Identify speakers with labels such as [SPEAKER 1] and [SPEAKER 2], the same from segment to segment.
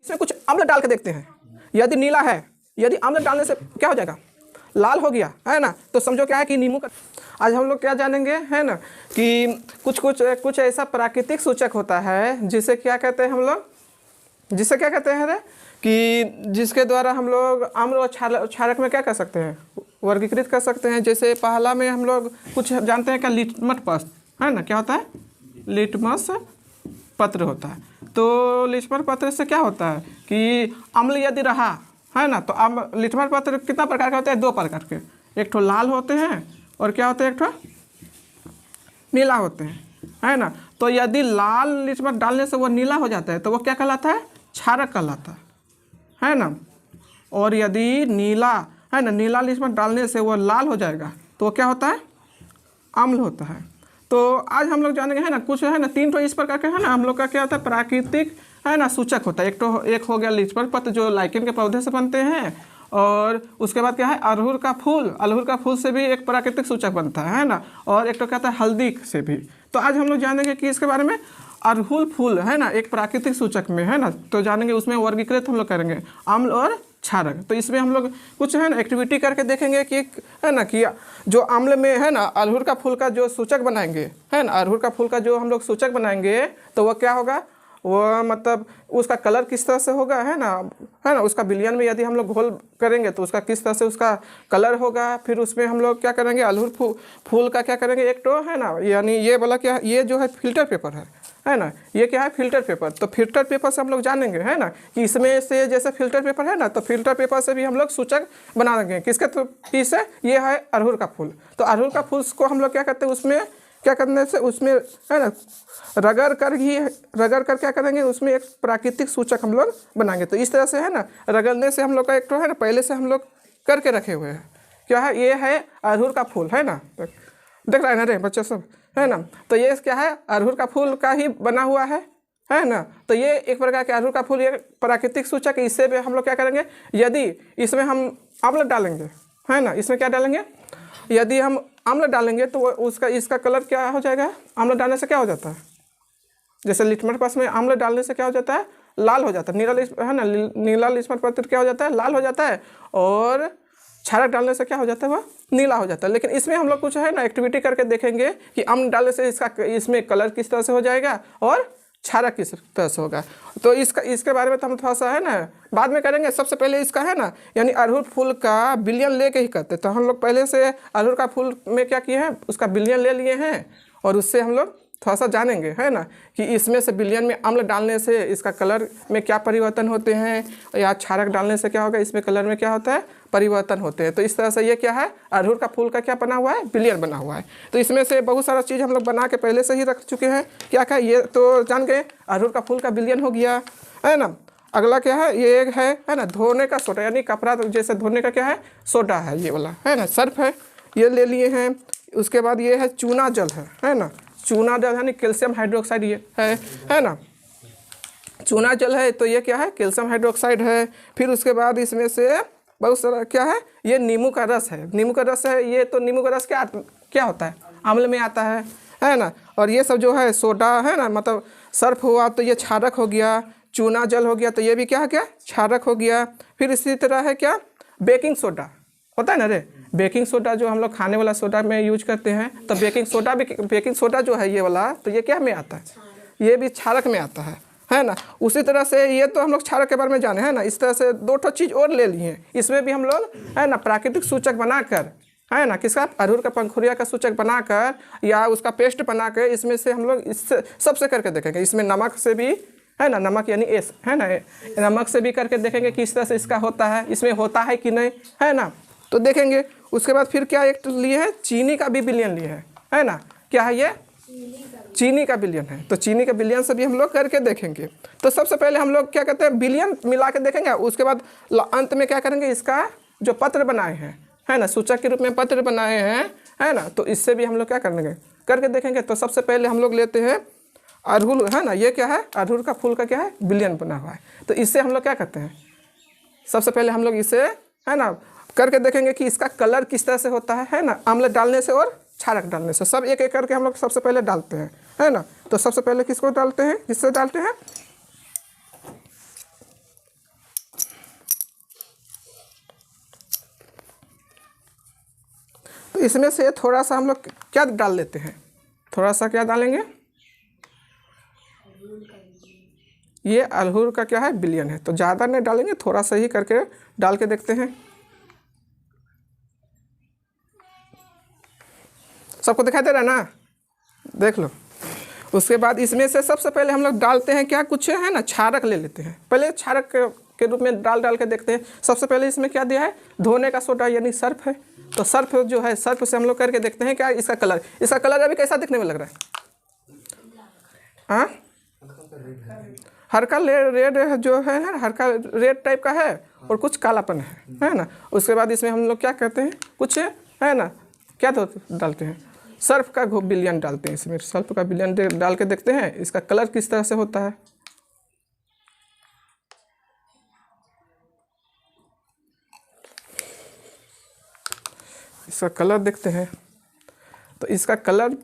[SPEAKER 1] इसमें कुछ अम्ल डाल के देखते हैं। यदि नीला है, यदि अम्ल डालने से क्या हो जाएगा, लाल हो गया है ना, तो समझो क्या है कि नींबू का। आज हम लोग क्या जानेंगे है ना कि कुछ ऐसा प्राकृतिक सूचक होता है जिसे क्या कहते हैं हम लोग, जिसे क्या कहते हैं कि जिसके द्वारा हम लोग अम्ल और क्षारक में क्या कर सकते हैं, वर्गीकृत कर सकते हैं। जैसे पहला में हम लोग कुछ जानते हैं क्या, लिटमस पत्र है ना, क्या होता है, लिटमस पत्र होता है। तो लिटमस पत्र से क्या होता है कि अम्ल यदि रहा है ना, तो अब लिटमस पत्र कितना प्रकार के होते हैं, 2 प्रकार के, एक ठो लाल होते हैं और क्या होते हैं, एक ठो नीला होते हैं है ना। तो यदि लाल लिटमस डालने से वो नीला हो जाता है तो वो क्या कहलाता है, क्षारक कहलाता है ना। और यदि नीला है ना, नीला लिटमस डालने से वो लाल हो जाएगा तो वो क्या होता है, अम्ल होता है। तो आज हम लोग जानेंगे है ना, कुछ है ना 3 ठो इस प्रकार के है ना हम लोग का क्या होता है, प्राकृतिक है ना सूचक होता है। एक हो गया लिटमस पत्र जो लाइकेन के पौधे से बनते हैं, और उसके बाद क्या है, अड़हुल का फूल से भी एक प्राकृतिक सूचक बनता है ना, और एक तो कहता है हल्दी से भी। तो आज हम लोग जानेंगे कि इसके बारे में, अड़हुल फूल है ना एक प्राकृतिक सूचक में है ना, तो जानेंगे उसमें वर्गीकृत हम लोग करेंगे अम्ल और क्षारक। तो इसमें हम लोग कुछ है ना एक्टिविटी करके देखेंगे कि है ना कि जो अम्ल में है ना अड़हुल का फूल का जो सूचक बनाएंगे है ना, अड़हुल का फूल का जो हम लोग सूचक बनाएंगे तो वह क्या होगा, वो मतलब उसका कलर किस तरह से होगा है ना, उसका विलयन में यदि हम लोग घोल करेंगे तो उसका किस तरह से उसका कलर होगा। फिर उसमें हम लोग क्या करेंगे, अड़हुल फूल का क्या करेंगे, एक तो है ना, यानी ये बोला क्या, ये जो है फिल्टर पेपर है ना, ये क्या है फिल्टर पेपर। तो फिल्टर पेपर से हम लोग जानेंगे है ना कि इसमें से जैसे फिल्टर पेपर है ना, तो फिल्टर पेपर से भी हम लोग सूचक बना देंगे किसके पीस है, ये है अड़हुल का फूल। तो अड़हुल का फूल को हम लोग क्या करते हैं, उसमें क्या करने से उसमें है ना रगड़ कर क्या करेंगे, उसमें एक प्राकृतिक सूचक हम लोग बनाएंगे। तो इस तरह से है ना रगड़ने से हम लोग का एक तो है ना पहले से हम लोग करके रखे हुए हैं, क्या है, ये है अड़हुल का फूल है ना, देख रहे हैं ना रे बच्चे सब है ना। तो ये क्या है, अड़हुल का फूल का ही बना हुआ है ना। तो ये एक प्रकार के अड़हुल का फूल, ये प्राकृतिक सूचक है। इससे भी हम लोग क्या करेंगे, यदि इसमें हम अम्ल डालेंगे है ना, इसमें क्या डालेंगे, यदि हम अम्ल डालेंगे तो उसका इसका कलर क्या हो जाएगा, अम्ल डालने से क्या हो जाता है, जैसे लिटमस पत्र में अम्ल डालने से क्या हो जाता है, लाल हो जाता है। नीला लिटमस पत्र क्या हो जाता है, लाल हो जाता है, और क्षारक डालने से क्या हो जाता है, वह नीला हो जाता है। लेकिन इसमें हम लोग कुछ है ना एक्टिविटी करके देखेंगे कि अम्ल डालने से इसमें कलर किस तरह से हो जाएगा और क्षारक किस तरह से होगा। तो इसके बारे में तो हम थोड़ा सा है ना बाद में करेंगे। सबसे पहले इसका है ना यानी अड़हुल फूल का विलयन लेके ही करते। तो हम लोग पहले से अड़हुल का फूल में क्या किए हैं, उसका विलयन ले लिए हैं, और उससे हम लोग थोड़ा सा जानेंगे है ना कि इसमें से विलयन में अम्ल डालने से इसका कलर में क्या परिवर्तन होते हैं, या क्षारक डालने से क्या होगा, इसमें कलर में क्या होता है, परिवर्तन होते हैं। तो इस तरह से ये क्या है, अड़हुल का फूल का क्या बना हुआ है, विलयन बना हुआ है। तो इसमें से बहुत सारा चीज़ हम लोग बना के पहले से ही रख चुके हैं। क्या क्या, ये तो जान गए, अड़हुल का फूल का विलयन हो गया है ना। अगला क्या है, ये एक है ना धोने का सोडा, यानी कपड़ा जैसे धोने का क्या है, सोडा है, ये वाला है ना, सर्फ है, ये ले लिए हैं। उसके बाद ये है चूना जल है ना, चूना जल यानी कैल्शियम हाइड्रोक्साइड, ये है ना, चूना जल है। तो ये क्या है, कैल्शियम हाइड्रोक्साइड है। फिर उसके बाद इसमें से बहुत सारा क्या है, ये नींबू का रस है, नींबू का रस है। ये तो नींबू का रस क्या होता है, अम्ल में आता है ना। और ये सब जो है सोडा है ना, मतलब सर्फ हुआ तो ये क्षारक हो गया, चूना जल हो गया तो ये भी क्या है, क्या क्षारक हो गया। फिर इसी तरह है क्या, बेकिंग सोडा होता है ना रे, बेकिंग सोडा जो हम लोग खाने वाला सोडा में यूज करते हैं। तो बेकिंग सोडा जो है ये वाला, तो ये क्या में आता है, ये भी क्षारक में आता है ना। उसी तरह से ये तो हम लोग क्षारक के बारे में जाने हैं ना। इस तरह से 2 ठो चीज़ और ले लिए हैं। इसमें भी हम लोग है ना प्राकृतिक सूचक बनाकर है ना, किसका, अड़हुल का पंखुड़िया का सूचक बनाकर या उसका पेस्ट बनाकर इसमें से हम लोग इससे सबसे करके देखेंगे। इसमें नमक से भी है ना, नमक यानी एस है ना, नमक से भी करके देखेंगे किस तरह से इसका होता है, इसमें होता है कि नहीं है ना, तो देखेंगे। उसके बाद फिर क्या एक लिए है, चीनी का भी विलयन लिए है ना, क्या है ये, चीनी का विलयन है। तो चीनी का विलयन से भी हम लोग करके देखेंगे। तो सबसे पहले हम लोग क्या कहते हैं, विलयन मिला के देखेंगे। उसके बाद अंत में क्या करेंगे, इसका जो पत्र बनाए हैं है ना, सूचक के रूप में पत्र बनाए हैं है ना, तो इससे भी हम लोग क्या करेंगे, करके देखेंगे। तो सबसे पहले हम लोग लेते हैं अड़हुल है ना, ये क्या है, अड़हुल का फूल का क्या है, विलयन बना हुआ है। तो इससे हम लोग क्या करते हैं, सबसे पहले हम लोग इसे है ना करके देखेंगे कि इसका कलर किस तरह से होता है ना, अम्ल डालने से और क्षारक डालने से। सब एक एक करके हम लोग सबसे पहले डालते हैं है ना। तो सबसे पहले किसको डालते हैं, किससे डालते हैं, इसमें से थोड़ा सा हम लोग क्या डाल लेते हैं, थोड़ा सा क्या डालेंगे, ये अड़हुल का क्या है, विलयन है, तो ज़्यादा नहीं डालेंगे, थोड़ा सा ही करके डाल के देखते हैं। सबको दिखाई दे रहा है ना, देख लो। उसके बाद इसमें से सबसे पहले हम लोग डालते हैं क्या, कुछ है ना क्षारक ले लेते हैं, पहले क्षारक के रूप में डाल के देखते हैं। सबसे पहले इसमें क्या दिया है, धोने का सोडा यानी सर्फ है, तो सर्फ जो है, सर्फ से हम लोग करके देखते हैं क्या इसका कलर अभी कैसा दिखने में लग रहा है, हाँ हल्का रेड जो है ना, हल्का रेड टाइप का है और कुछ कालापन है ना। उसके बाद इसमें हम लोग क्या करते हैं, कुछ है ना क्या डालते हैं, सर्फ का विलयन डालते हैं, इसमें सर्फ का विलयन डाल के देखते हैं इसका कलर किस तरह से होता है। इसका कलर देखते हैं, तो इसका कलर,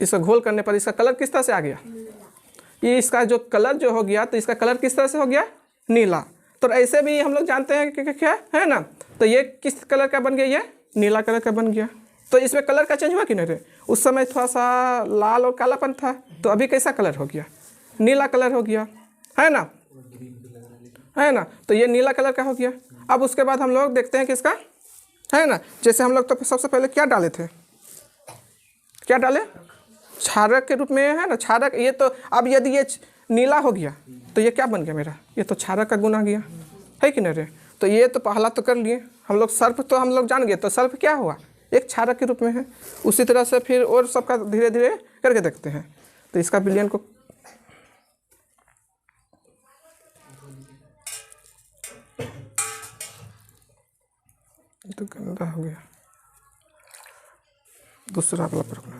[SPEAKER 1] इसका घोल करने पर इसका कलर किस तरह से आ गया, ये इसका जो कलर जो हो गया, तो इसका कलर किस तरह से हो गया, नीला। तो ऐसे भी हम लोग जानते हैं कि क्या है ना, तो ये किस कलर का बन गया, ये नीला कलर का बन गया। तो इसमें कलर का चेंज हुआ कि नहीं रे, उस समय थोड़ा सा लाल और कालापन था, तो अभी कैसा कलर हो गया, नीला कलर हो गया, है ना। तो ये नीला कलर का हो गया। अब उसके बाद हम लोग देखते हैं कि इसका है ना, जैसे हम लोग तो सबसे पहले क्या डाले थे, क्या डाले, क्षारक के रूप में है ना, क्षारक। ये तो अब यदि ये नीला हो गया तो ये क्या बन गया मेरा, ये तो क्षारक का गुण आ गया, है कि नहीं रे। तो ये तो पहला तो कर लिए हम लोग, सर्फ तो हम लोग जान गए, तो सर्फ क्या हुआ, एक क्षारक के रूप में है। उसी तरह से फिर और सबका धीरे धीरे करके देखते हैं। तो इसका विलयन को तो गंदा हो गया, दूसरा वाला प्रॉब्लम।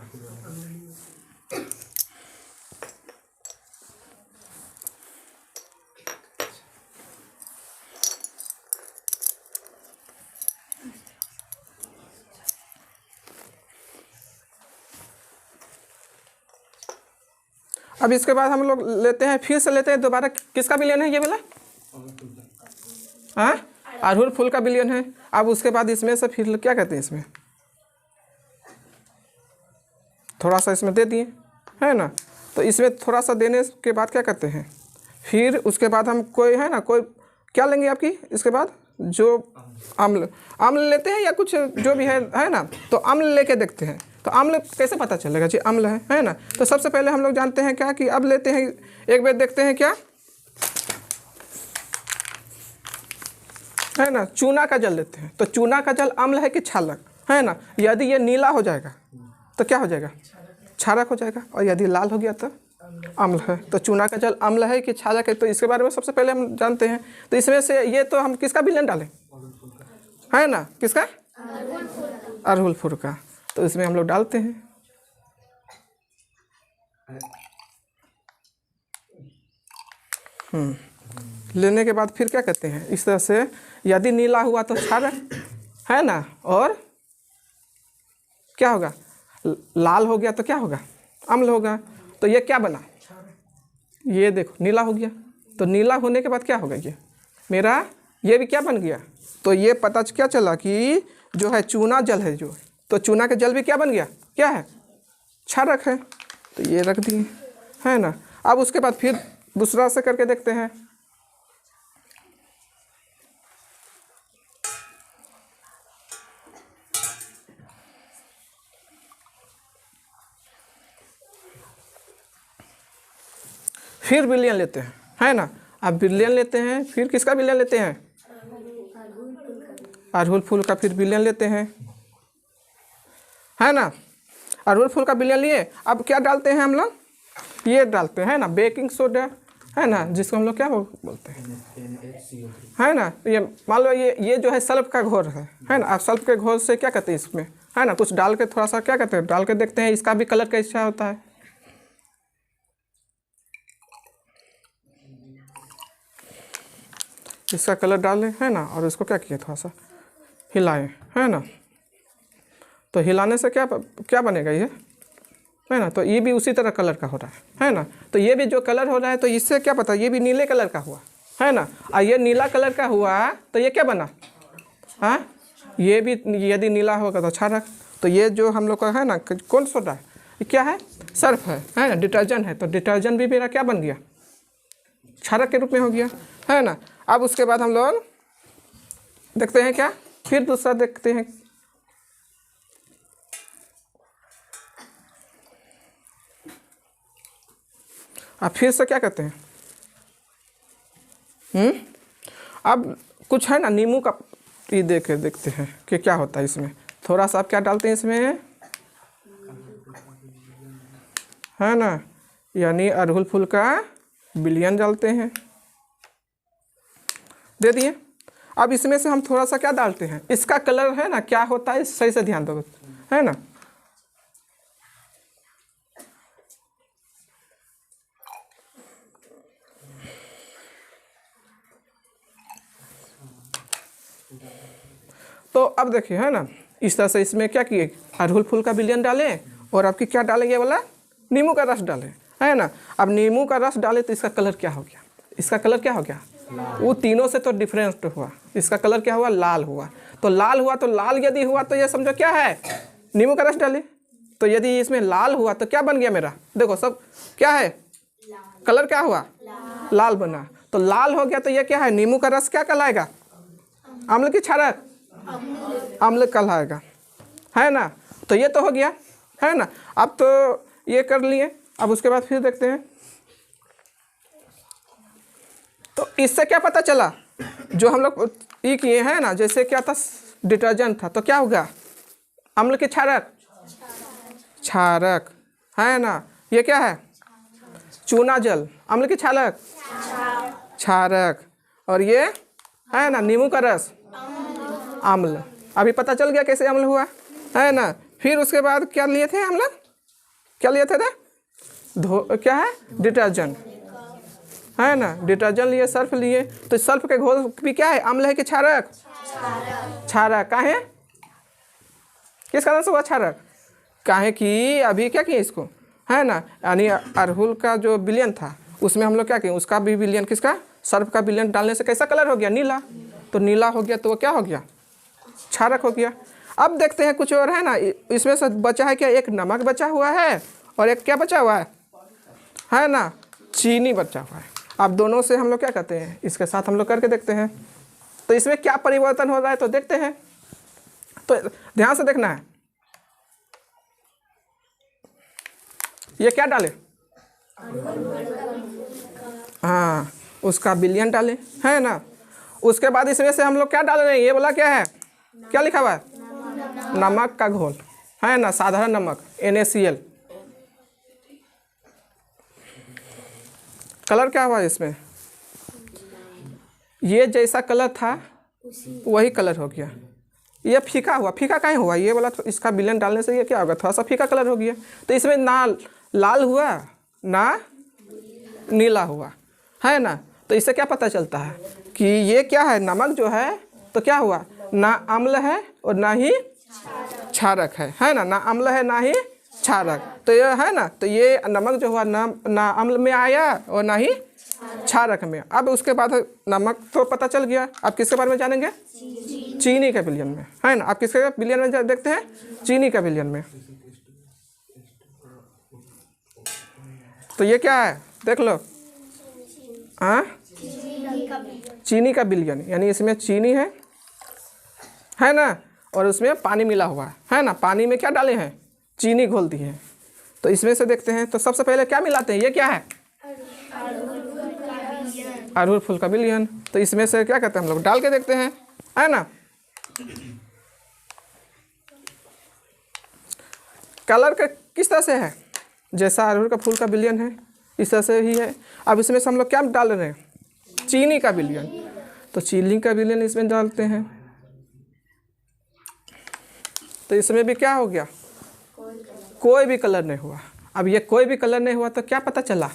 [SPEAKER 1] अब इसके बाद हम लोग लेते हैं, फिर से लेते हैं दोबारा, किसका विलयन है ये वाला, हाँ अड़हुल फूल का विलयन है। अब उसके बाद इसमें से फिर क्या कहते हैं, इसमें थोड़ा सा इसमें दे दिए, है ना। तो इसमें थोड़ा सा देने के बाद क्या करते हैं, फिर उसके बाद हम कोई है ना, कोई क्या लेंगे आपकी, इसके बाद जो अम्ल लेते हैं या कुछ जो भी है ना, तो अम्ल लेके देखते हैं। तो अम्ल कैसे पता चलेगा जी अम्ल है ना। तो सबसे पहले हम लोग जानते हैं क्या कि अब लेते हैं, एक बार देखते हैं क्या है ना, चूना का जल लेते हैं। तो चूना का जल अम्ल है कि क्षारक, है ना। यदि ये नीला हो जाएगा तो क्या हो जाएगा, क्षारक हो जाएगा, और यदि लाल हो गया तो अम्ल है। तो चूना का जल अम्ल है कि क्षारक है, तो इसके बारे में सबसे पहले हम जानते हैं। तो इसमें से ये तो हम किसका विलयन डालें, है ना, किसका, अड़हुल फूल का। तो इसमें हम लोग डालते हैं, लेने के बाद फिर क्या कहते हैं, इस तरह से यदि नीला हुआ तो क्षारक, है ना, और क्या होगा, लाल हो गया तो क्या होगा, अम्ल होगा। तो ये क्या बना, ये देखो नीला हो गया। तो नीला होने के बाद क्या होगा, ये मेरा ये भी क्या बन गया। तो ये पता क्या चला कि जो है चूना जल है जो, तो चूना का जल भी क्या बन गया, क्या है, क्षारक है। तो ये रख दिए, है ना। अब उसके बाद फिर दूसरा से करके देखते हैं। फिर विलयन लेते हैं, है ना। अब विलयन लेते हैं, फिर किसका विलयन लेते हैं, अड़हुल फूल का फिर विलयन लेते हैं, है ना। अड़हुल फूल का विलयन लिए, अब क्या डालते हैं हम लोग, ये डालते हैं ना बेकिंग सोडा, है ना, जिसको हम लोग क्या बोलते हैं, है ना। ये मान लो ये जो है सल्फ का घोर है ना। अब सल्फ के घोर से क्या कहते हैं इसमें, है ना, कुछ डाल के थोड़ा सा क्या कहते हैं, डाल के देखते हैं इसका भी कलर कैसा होता है। इसका कलर डालें, है ना, और इसको क्या किया, थोड़ा सा हिलाएं, है ना। तो हिलाने से क्या बनेगा ये, है ना। तो ये भी उसी तरह कलर का हो रहा है ना। तो ये भी जो कलर हो रहा है, तो इससे क्या पता, ये भी नीले कलर का हुआ, है ना। और ये नीला कलर का हुआ तो ये क्या बना, हाँ ये भी यदि नीला होगा तो क्षारक। तो ये जो हम लोग का है ना कौन सोडा है, ये क्या है, सर्फ है ना, डिटर्जेंट है। तो डिटर्जेंट भी मेरा क्या बन गया, क्षारक के रूप में हो गया, है ना। अब उसके बाद हम लोग देखते हैं क्या, फिर दूसरा देखते हैं। अब फिर से क्या कहते हैं, अब कुछ है ना नींबू का ये देखते हैं कि क्या होता है इसमें। थोड़ा सा आप क्या डालते हैं इसमें, है ना, यानी अड़हुल फूल का विलयन डालते हैं, दे दिए। अब इसमें से हम थोड़ा सा क्या डालते हैं, इसका कलर है ना क्या होता है, सही से ध्यान दो, है ना। तो अब देखिए, है ना, इस तरह से इसमें क्या किए, अड़हुल फूल का विलयन डालें और आपकी क्या डालेंगे बोला, नींबू का रस डालें, है ना। अब नींबू का रस डालें तो इसका कलर क्या हो गया, इसका कलर क्या हो गया, वो तीनों से तो डिफरेंट हुआ, इसका कलर क्या हुआ, लाल हुआ। तो लाल हुआ, तो लाल यदि हुआ तो ये समझो क्या है, नींबू का रस डाले। तो यदि इसमें लाल हुआ तो क्या बन गया मेरा, देखो सब क्या है, कलर क्या हुआ, लाल बना। तो लाल हो गया तो ये क्या है, नींबू का रस क्या कहलाएगा, अम्ल की क्षारक, अम्ल कहलाएगा, है ना। तो ये तो हो गया, है ना। अब तो ये कर लिए। अब उसके बाद फिर देखते हैं, तो इससे क्या पता चला, जो हम लोग ये किए हैं ना, जैसे क्या था, डिटर्जेंट था, तो क्या होगा, अम्ल की क्षारक, क्षारक, है ना। ये क्या है, चूना जल, अम्ल की क्षारक, क्षारक। और ये है ना नींबू का रस, अम्ल। अभी पता चल गया कैसे अम्ल हुआ, है ना। फिर उसके बाद क्या लिए थे हम लोग, क्या लिए थे क्या है, डिटर्जेंट, है ना, डिटर्जेंट लिए, सर्फ लिए। तो सर्फ के घोल भी क्या है, अम्ल है कि क्षारक, क्षारक। काहे, किस कारण से हुआ क्षारक, काहे कि अभी क्या किए इसको, है ना, यानी अड़हुल का जो विलयन था उसमें हम लोग क्या किए, उसका भी विलयन, किसका, सर्फ का विलयन डालने से कैसा कलर हो गया, नीला। तो नीला हो गया तो वो क्या हो गया, क्षारक हो गया। अब देखते हैं कुछ और, है ना, इसमें से बचा है क्या, एक नमक बचा हुआ है और एक क्या बचा हुआ है ना, चीनी बचा हुआ है। अब दोनों से हम लोग क्या कहते हैं, इसके साथ हम लोग करके देखते हैं तो इसमें क्या परिवर्तन हो रहा है, तो देखते हैं। तो ध्यान से देखना है, ये क्या डाले, हाँ, उसका विलयन डाले, है ना। उसके बाद इसमें से हम लोग क्या डाल रहे हैं, ये बोला क्या है, क्या लिखा हुआ है, नमक का घोल, है ना, साधारण नमक, NaCl। कलर क्या हुआ इसमें, ये जैसा कलर था वही कलर हो गया। ये फीका हुआ, फीका काहे हुआ, ये बोला तो इसका विलयन डालने से ये क्या होगा, थोड़ा सा फीका कलर हो गया। तो इसमें ना लाल हुआ ना नीला हुआ, है ना। तो इससे क्या पता चलता है कि ये क्या है, नमक जो है तो क्या हुआ, ना अम्ल है और ना ही क्षारक है ना, ना अम्ल है ना ही क्षारक। तो ये है ना, तो ये नमक जो हुआ ना अम्ल में आया और ना ही क्षारक में। अब उसके बाद नमक तो पता चल गया, अब किसके बारे में जानेंगे, चीनी के विलयन में, है ना। आप किसके विलयन में देखते हैं, चीनी का विलयन में। तो ये क्या है, देख लो, हाँ, चीनी का विलयन, यानी इसमें चीनी है ना, और उसमें पानी मिला हुआ है ना। पानी में क्या डाले हैं, चीनी घोल दी है। तो इसमें से देखते हैं, तो सबसे पहले क्या मिलाते हैं, ये क्या है, अड़हुल फूल का विलयन। तो इसमें से क्या कहते हैं, हम लोग डाल के देखते हैं, है ना। कलर का किस तरह से है, जैसा अड़हुल का फूल का विलयन है इस तरह से ही है। अब इसमें से हम लोग क्या डाल रहे हैं, चीनी का विलयन। तो चीनी का विलयन इसमें डालते हैं, तो इसमें भी क्या हो गया, कोई भी कलर नहीं हुआ। अब ये कोई भी कलर नहीं हुआ तो क्या पता चला,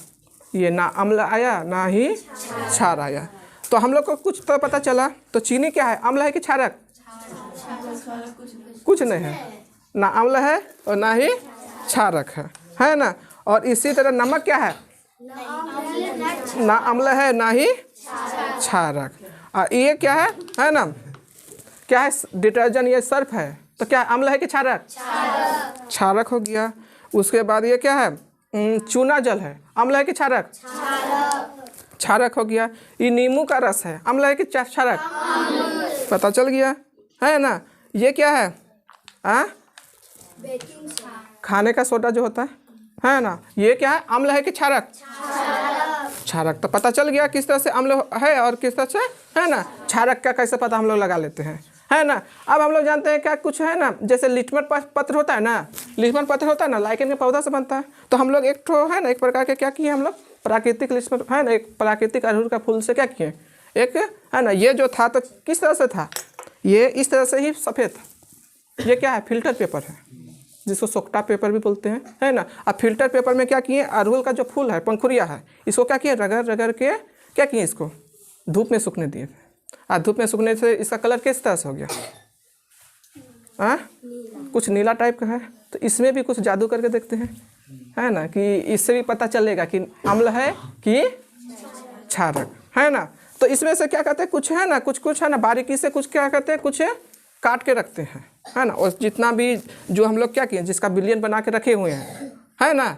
[SPEAKER 1] ये ना अम्ल आया ना ही क्षार आया। तो हम लोग को कुछ तो पता चला। तो चीनी क्या है, अम्ल है कि क्षारक, कुछ नहीं है, ना अम्ल है और ना ही क्षारक है ना। और इसी तरह नमक क्या है, ना अम्ल है ना ही क्षारक। और ये क्या है ना, क्या है, डिटर्जेंट, ये सर्फ है, तो क्या अम्ल है कि क्षारक? क्षारक हो गया। उसके बाद ये क्या है, चूना जल है, अम्ल है कि क्षारक? क्षारक हो गया। ये नींबू का रस है, अम्ल है कि क्षारक? पता चल गया है ना। ये क्या है, खाने का सोडा जो होता है ना, ये क्या है, अम्ल है कि क्षारक? क्षारक। तो पता चल गया किस तरह से अम्ल है और किस तरह से है ना क्षारक का कैसे पता हम लोग लगा लेते हैं, है ना। अब हम लोग जानते हैं क्या कुछ है ना, जैसे लिटमस पत्र होता है ना, लिटमस पत्र होता है ना, लाइकेन के पौधा से बनता है। तो हम लोग एक ठो है ना, एक प्रकार के क्या किए हम लोग, प्राकृतिक लिटमस है ना, एक प्राकृतिक अड़हुल का फूल से क्या किए, एक है ना, ये जो था तो किस तरह से था, ये इस तरह से ही सफ़ेद था। ये क्या है, फिल्टर पेपर है, जिसको सोक्टा पेपर भी बोलते हैं, है ना। अब फिल्टर पेपर में क्या किए, अड़हुल का जो फूल है, पंखुड़िया है, इसको क्या किए, रगड़ रगड़ के क्या किए, इसको धूप में सूखने दिए। धूप में सूखने से इसका कलर किस तरह से हो गया, कुछ नीला टाइप का है। तो इसमें भी कुछ जादू करके देखते हैं, है ना, कि इससे भी पता चलेगा कि अम्ल है कि क्षारक, है ना। तो इसमें से क्या कहते हैं, कुछ है ना, कुछ है ना, बारीकी से कुछ क्या कहते हैं, कुछ काट के रखते हैं, है ना। और जितना भी जो हम लोग क्या किए, जिसका बिलियन बना के रखे हुए हैं, है ना,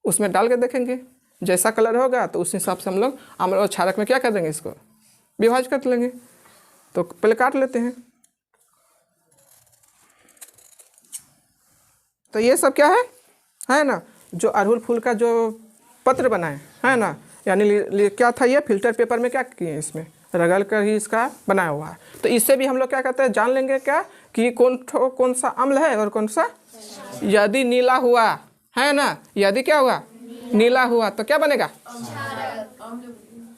[SPEAKER 1] उसमें डाल के देखेंगे, जैसा कलर होगा तो उस हिसाब से हम लोग अम्ल और क्षारक में क्या कर देंगे, इसको विभाजित कर लेंगे। तो पहले काट लेते हैं। तो ये सब क्या है ना, जो अड़हुल फूल का जो पत्र बनाए, है ना, यानी क्या था, ये फिल्टर पेपर में क्या किए, इसमें रगड़ कर ही इसका बनाया हुआ है। तो इससे भी हम लोग क्या कहते हैं, जान लेंगे क्या कि कौन सा अम्ल है और कौन सा। यदि नीला हुआ, है ना, यदि क्या हुआ, नीला हुआ तो क्या बनेगा,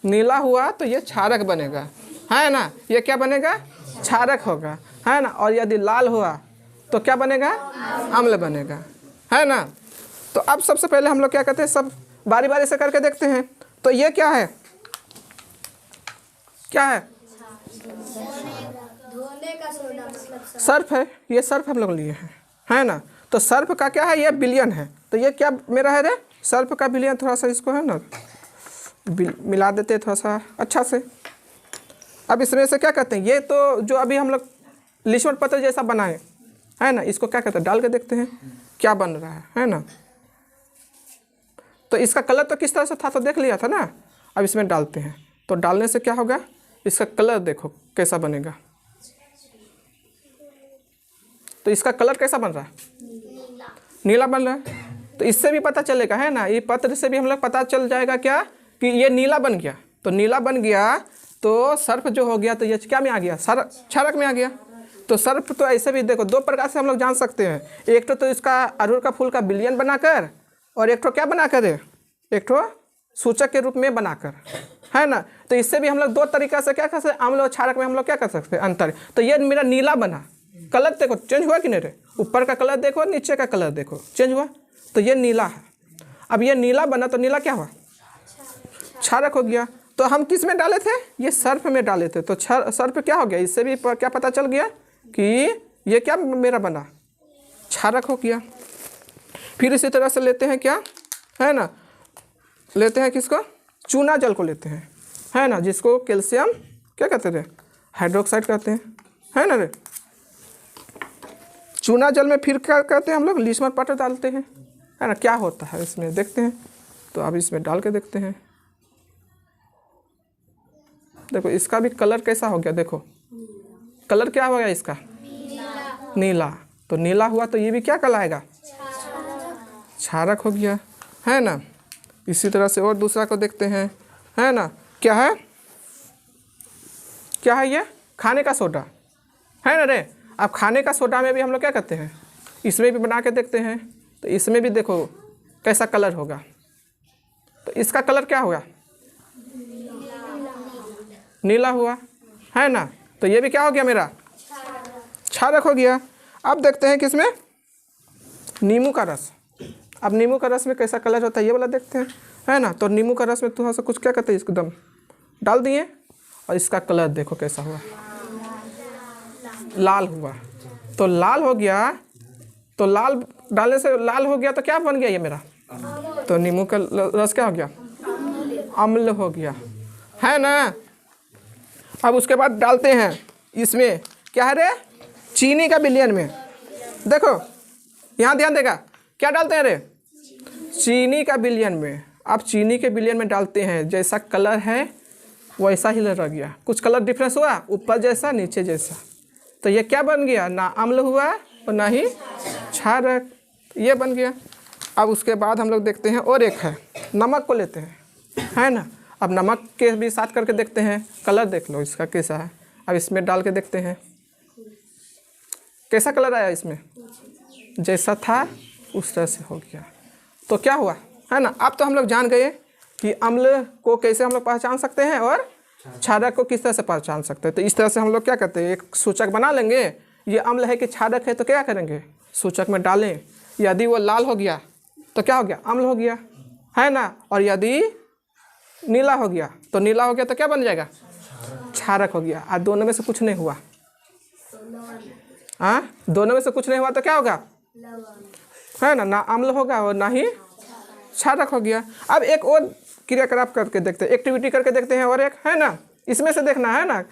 [SPEAKER 1] नीला हुआ तो ये क्षारक बनेगा, है ना, ये क्या बनेगा, क्षारक होगा, है ना। और यदि लाल हुआ तो क्या बनेगा, अम्ल बनेगा, है ना। तो अब सबसे पहले हम लोग क्या कहते हैं, सब बारी बारी से करके देखते हैं। तो ये क्या है, क्या है,
[SPEAKER 2] धोने का सोडा, मतलब
[SPEAKER 1] सर्फ है, ये सर्फ हम लोग लिए हैं, है ना। तो सर्फ का क्या है, ये बिलियन है। तो ये क्या मेरा है रे, सर्फ का बिलियन। थोड़ा सा इसको है ना मिला देते हैं थोड़ा सा अच्छा से। अब इसमें से क्या कहते हैं, ये तो जो अभी हम लोग लिटमस पत्र जैसा बनाए, है ना, इसको क्या कहते हैं, डाल के देखते हैं क्या बन रहा है ना। तो इसका कलर तो किस तरह से था तो देख लिया था ना। अब इसमें डालते हैं, तो डालने से क्या होगा, इसका कलर देखो कैसा बनेगा। तो इसका कलर कैसा बन रहा है, नीला बन रहा है। तो इससे भी पता चलेगा, है ना, ये पत्र से भी हम लोग पता चल जाएगा क्या कि ये नीला बन गया। तो नीला बन गया तो सर्फ जो हो गया तो ये क्या में आ गया, क्षारक में आ गया। तो सर्फ तो ऐसे भी देखो दो प्रकार से हम लोग जान सकते हैं, एक तो इसका अड़हुल का फूल का बिलियन बनाकर, और एक तो क्या बनाकर है, एक तो सूचक के रूप में बनाकर, है ना। तो इससे भी हम लोग दो तरीका से क्या कर सकते हैं, अम्ल और क्षारक में हम लोग क्या कर सकते हैं अंतर। तो ये मेरा नीला बना, कलर देखो चेंज हुआ कि नहीं रे, ऊपर का कलर देखो नीचे का कलर देखो चेंज हुआ, तो ये नीला है। अब ये नीला बना तो नीला क्या हुआ, क्षारक हो गया। तो हम किस में डाले थे, ये सर्फ में डाले थे। तो सर्फ क्या हो गया, इससे भी क्या पता चल गया कि ये क्या मेरा बना, क्षारक हो गया। फिर इसी तरह से लेते हैं क्या, है ना, लेते हैं किसको, चूना जल को लेते हैं, है ना, जिसको कैल्शियम क्या कहते थे, हाइड्रोक्साइड कहते हैं, है ना रे। चूना जल में फिर क्या कहते हैं हम लोग, लिटमस पत्र डालते हैं, है ना। क्या होता है इसमें देखते हैं। तो अब इसमें डाल के देखते हैं, देखो इसका भी कलर कैसा हो गया, देखो कलर क्या हो गया इसका, नीला। तो नीला हुआ तो ये भी क्या कहलाएगा, क्षारक हो गया, है ना। इसी तरह से और दूसरा को देखते हैं, है ना, क्या है, क्या है ये, खाने का सोडा, है ना रे। अब खाने का सोडा में भी हम लोग क्या करते हैं, इसमें भी बना के देखते हैं। तो इसमें भी देखो कैसा कलर होगा। तो इसका कलर क्या होगा, नीला हुआ, है ना। तो ये भी क्या हो गया मेरा, क्षारक हो गया। अब देखते हैं किसमें, नींबू का रस। अब नींबू का रस में कैसा कलर होता है ये वाला देखते हैं, है ना। तो नींबू का रस में थोड़ा सा कुछ क्या कहते हैं, एकदम डाल दिए और इसका कलर देखो कैसा हुआ, लाल हुआ। तो लाल हो गया, तो लाल डालने से लाल हो गया तो क्या बन गया ये मेरा, तो नींबू का रस क्या हो गया, अम्ल हो गया, है ना। अब उसके बाद डालते हैं इसमें क्या है रे, चीनी का विलयन में। देखो यहाँ ध्यान देगा, क्या डालते हैं रे, चीनी का विलयन में। आप चीनी के विलयन में डालते हैं, जैसा कलर है वैसा ही रह गया, कुछ कलर डिफरेंस हुआ, ऊपर जैसा नीचे जैसा। तो ये क्या बन गया, ना अम्ल हुआ और ना ही क्षारक, ये बन गया। अब उसके बाद हम लोग देखते हैं और एक है, नमक को लेते हैं, है ना। अब नमक के भी साथ करके देखते हैं, कलर देख लो इसका कैसा है। अब इसमें डाल के देखते हैं कैसा कलर आया, इसमें जैसा था उस तरह से हो गया। तो क्या हुआ, है ना। अब तो हम लोग जान गए कि अम्ल को कैसे हम लोग पहचान सकते हैं और क्षारक को किस तरह से पहचान सकते हैं। तो इस तरह से हम लोग क्या करते हैं, एक सूचक बना लेंगे, ये अम्ल है कि क्षारक है, तो क्या करेंगे, सूचक में डालें। यदि वो लाल हो गया तो क्या हो गया, अम्ल हो गया, है ना। और यदि नीला हो गया तो नीला हो गया तो क्या बन जाएगा, क्षारक हो गया। और दोनों में से कुछ नहीं हुआ, हाँ, दोनों में से कुछ नहीं हुआ तो क्या होगा, है ना, ना अम्ल होगा और ना ही क्षारक हो गया। अब एक और क्रियाकलाप करके देखते हैं, एक्टिविटी करके देखते हैं और एक, है ना, इसमें से देखना है ना,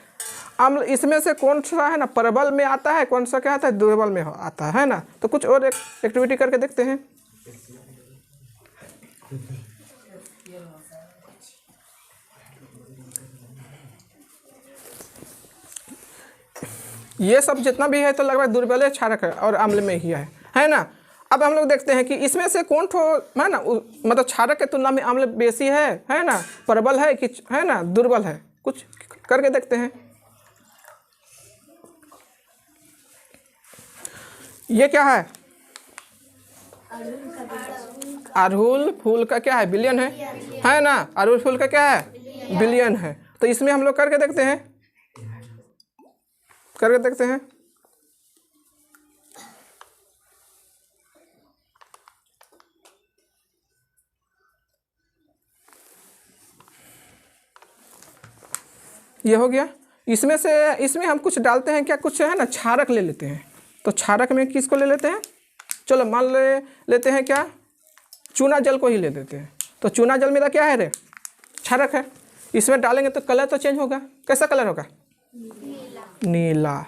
[SPEAKER 1] अम्ल इसमें से कौन सा है ना प्रबल में आता है, कौन सा क्या आता है दुर्बल में आता है ना। तो कुछ और एक एक्टिविटी करके देखते हैं। ये सब जितना भी है तो लगभग दुर्बल है, क्षारक है और अम्ल में ही है ना। अब हम लोग देखते हैं कि इसमें से कौन ठो है ना, मतलब क्षारक के तुलना में अम्ल बेसी है ना, प्रबल है कि है ना दुर्बल है, कुछ करके देखते हैं। ये क्या है, अड़हुल फूल का क्या है, विलयन है ना। अड़हुल फूल का क्या है, विलयन है। तो इसमें हम लोग करके देखते हैं, करके देखते हैं। ये हो गया। इसमें से इसमें हम कुछ डालते हैं क्या, कुछ है ना क्षारक ले लेते हैं। तो क्षारक में किसको ले लेते हैं, चलो मान लेते हैं क्या, चूना जल को ही ले लेते हैं। तो चूना जल मेरा क्या है रे, क्षारक है। इसमें डालेंगे तो कलर तो चेंज होगा, कैसा कलर होगा, नीला।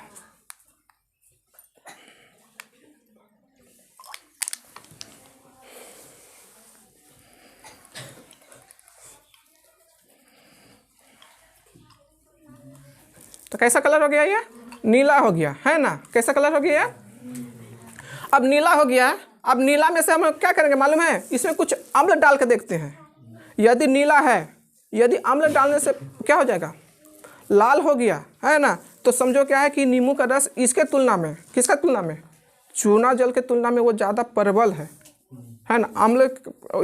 [SPEAKER 1] तो कैसा कलर हो गया, ये नीला हो गया, है ना। कैसा कलर हो गया, अब नीला हो गया। अब नीला में से हम क्या करेंगे मालूम है, इसमें कुछ अम्ल डाल के देखते हैं। यदि नीला है, यदि अम्ल डालने से क्या हो जाएगा, लाल हो गया, है ना। तो समझो क्या है कि नींबू का रस इसके तुलना में, किसका तुलना में, चूना जल के तुलना में वो ज़्यादा प्रबल है ना। अम्ल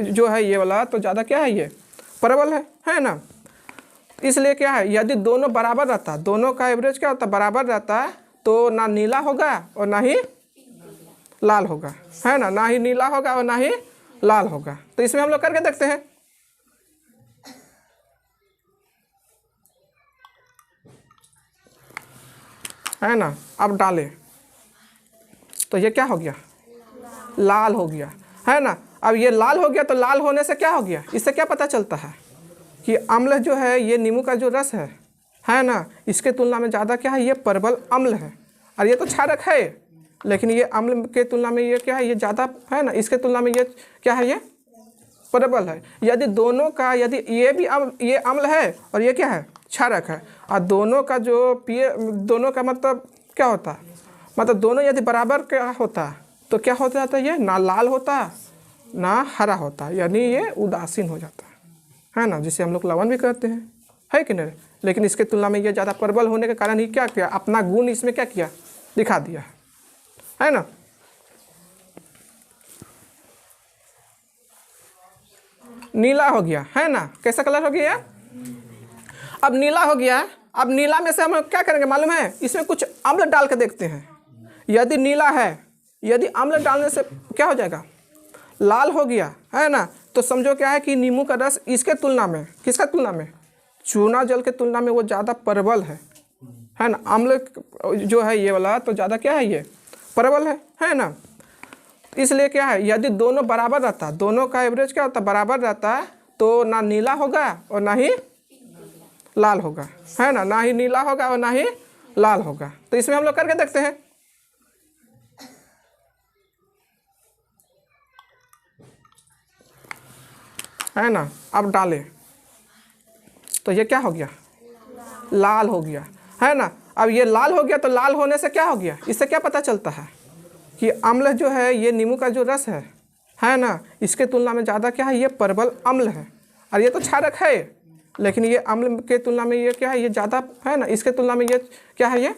[SPEAKER 1] जो है ये वाला तो ज़्यादा क्या है, ये प्रबल है ना। इसलिए क्या है, यदि दोनों बराबर रहता, दोनों का एवरेज क्या होता, बराबर रहता, तो ना नीला होगा और ना ही लाल होगा, है ना, ना ही नीला होगा और ना ही लाल होगा। तो इसमें हम लोग करके देखते हैं। है ना, अब डालें तो ये क्या हो गया, लाल हो गया, है ना। अब ये लाल हो गया तो लाल होने से क्या हो गया, इससे क्या पता चलता है कि अम्ल जो है, ये नींबू का जो रस है ना, इसके तुलना में ज़्यादा क्या है, ये प्रबल अम्ल है। और ये तो क्षारक है, लेकिन ये अम्ल के तुलना में ये क्या है, ये ज़्यादा है ना, इसके तुलना में ये क्या है, ये प्रबल है। यदि दोनों का, यदि ये भी ये अम्ल है और ये क्या है, क्षारक है, और दोनों का जो दोनों का मतलब क्या होता, मतलब दोनों यदि बराबर क्या होता तो क्या हो जाता, ये ना लाल होता ना हरा होता, यानी ये उदासीन हो जाता है ना, जिसे हम लोग लवण भी कहते हैं, है कि नहीं। लेकिन इसके तुलना में ये ज़्यादा प्रबल होने के कारण ही क्या किया, अपना गुण इसमें क्या किया, दिखा दिया, है ना। नीला हो गया, है ना, कैसा कलर हो गया, अब नीला हो गया। अब नीला में से हम क्या करेंगे मालूम है, इसमें कुछ अम्ल डाल के देखते हैं। यदि नीला है, यदि अम्ल डालने से क्या हो जाएगा, लाल हो गया, है ना। तो समझो क्या है कि नींबू का रस इसके तुलना में, किसका तुलना में, चूना जल के तुलना में वो ज़्यादा प्रबल है ना। अम्ल जो है ये वाला तो ज़्यादा क्या है, ये प्रबल है ना। इसलिए क्या है, यदि दोनों बराबर रहता, दोनों का एवरेज क्या होता, बराबर रहता, तो ना नीला होगा और ना ही लाल होगा, है ना, ना ही नीला होगा और ना ही लाल होगा। तो इसमें हम लोग करके देखते हैं। है ना, अब डालें तो ये क्या हो गया, लाल हो गया। है ना, अब ये लाल हो गया तो लाल होने से क्या हो गया, इससे क्या पता चलता है कि अम्ल जो है, ये नींबू का जो रस है ना, इसके तुलना में ज़्यादा क्या है, ये प्रबल अम्ल है। और ये तो क्षारक है, लेकिन ये अम्ल के तुलना में ये क्या है, ये ज़्यादा है ना, इसके तुलना में ये क्या है, ये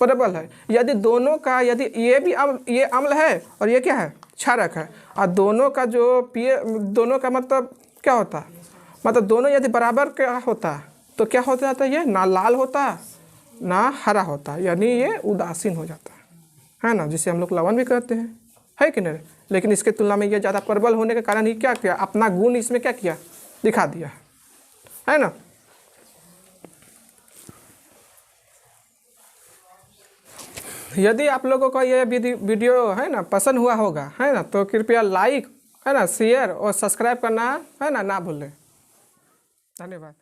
[SPEAKER 1] प्रबल है। यदि दोनों का, यदि ये भी ये अम्ल है और ये क्या है, क्षारक है, और दोनों का जो दोनों का मतलब क्या होता है, मतलब दोनों यदि बराबर क्या होता तो क्या हो जाता है, ये ना लाल होता ना हरा होता, यानी ये उदासीन हो जाता है ना, जिसे हम लोग लवण भी कहते हैं, है कि नहीं। लेकिन इसके तुलना में ये ज़्यादा प्रबल होने के कारण ही क्या किया, अपना गुण इसमें क्या किया, दिखा दिया, है ना। यदि आप लोगों को ये वीडियो है ना पसंद हुआ होगा, है ना, तो कृपया लाइक, है ना, शेयर और सब्सक्राइब करना, है ना भूलें। धन्यवाद।